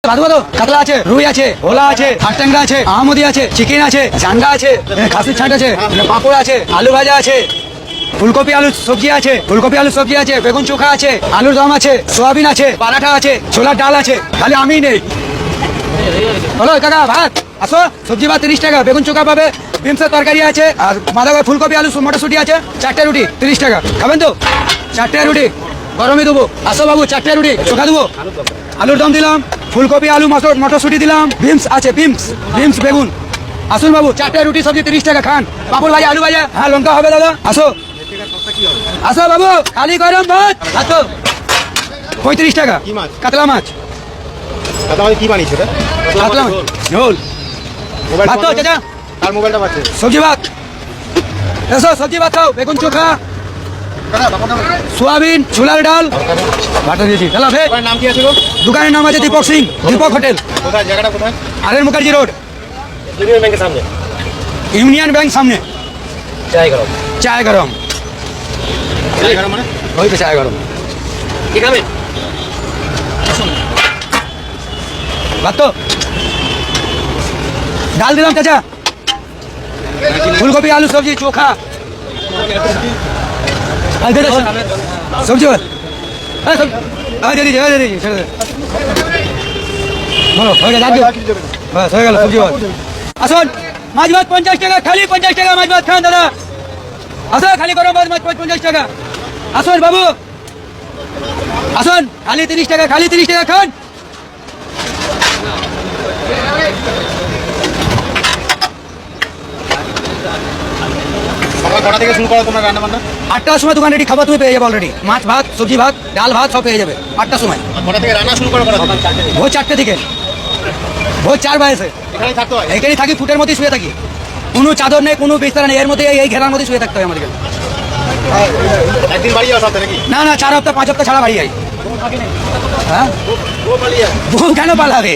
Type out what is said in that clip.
কাতলা আছে, রুই আছে, ভোলা আছে, হাট্যাংরা আছে, আহমদি আছে, চিকেন আছে, জান্ডা আছে, খাসির ছাট আছে, পাঁপড় আছে, আলু ভাজা আছে, ফুলকপি আলু সবজি আছে, ফুলকপি আলু সবজি আছে, বেগুন চোখা আছে, আলুর দম আছে, সোয়াবিন আছে, পরাঠা আছে, ছোলার ডাল আছে, খালি আমি নেই। বলো কাকা ভাত আসো, সবজি ভাত 30 টাকা, বেগুন চোখা পাবে, বিমসের তরকারি আছে, আর বাঁধাকপি ফুলকপি আলু মটরশুটি আছে, 4টে রুটি 30 টাকা। খাবেন তো? 4টে রুটি গরমই দেবো। আসো বাবু, 4টে রুটি চোখা দেবো, আলুর দম দিলাম, ফুলকপি আলু মটরশুটি দিলাম, বিমস আছে, বিমস বেগুন। আসুন বাবু, 4টে রুটি সবজি 30 টাকা খান, পাপড় ভাজা আলু ভাজা, হ্যাঁ লঙ্কা হবে দাদা। আসো আসো বাবু, খালি গরম ভাত। আসো 35 টাকা। কাতলা মাছ। কি বানিয়েছে কাতলা মাছ ঝোল ভাত তো চাচা। আর মোবাইলটা পাচ্ছে সবজি ভাত। এসো সবজি ভাত খাও, বেগুন চোখা, সোয়াবিন, ছোলার ডাল, ভাত দিয়েছি। চলো ভেজ। নাম কি আছে গো? দোকানের নাম আছে দীপক সিং, দীপক হোটেল। কোথায় জায়গাটা কোথায়? আরের মুখার্জি রোড, ইউনিয়ন ব্যাংকের সামনে। ইউনিয়ন ব্যাংক সামনে। চায় গরম। চায় গরম। চায় গরম মানে? ওই তো চায় গরম। কি খাবেন? ভাত তো। ডাল দিলাম চাচা, ফুলকপি আলু সবজি চোখা, সবজি ভাত। বলো হয়ে গেল, বাস হয়ে গেল সবজি ভাত। আসুন, মাছ ভাত 50 টাকা, খালি 50 টাকা মাছ ভাত খান দাদা। আসুন, খালি গরম ভাত মাছ 50 টাকা। আসুন বাবু, আসুন, খালি 30 টাকা, খালি 30 টাকা খান। সকাল কটা থেকে শুরু করো তোমরা রান্না বান্না? 8টার সময় দোকান রেডি, খাবার তুমি পেয়ে যাবে অলরেডি। মাছ ভাত, সবজি ভাত, ডাল ভাত সব পেয়ে যাবে 8টার সময়। কটা থেকে রান্না শুরু করো? ভোর 4টে থেকে, ভোর 4 বাজে। এখানেই থাকতে হয়? এখানেই থাকি, ফুটের মধ্যে শুয়ে থাকি। কোনো চাদর নেই, কোনো বিছানা নেই, এর মধ্যে এই ঘেরার মধ্যে শুয়ে থাকতে হয় আমাদেরকে। একদিন বাড়ি যাও সপ্তাহে নাকি? না না, 4 হপ্তাহ 5 হপ্তাহ ছাড়া বাড়ি যাই। হ্যাঁ, ও পালিয়ে কেন পালাবে?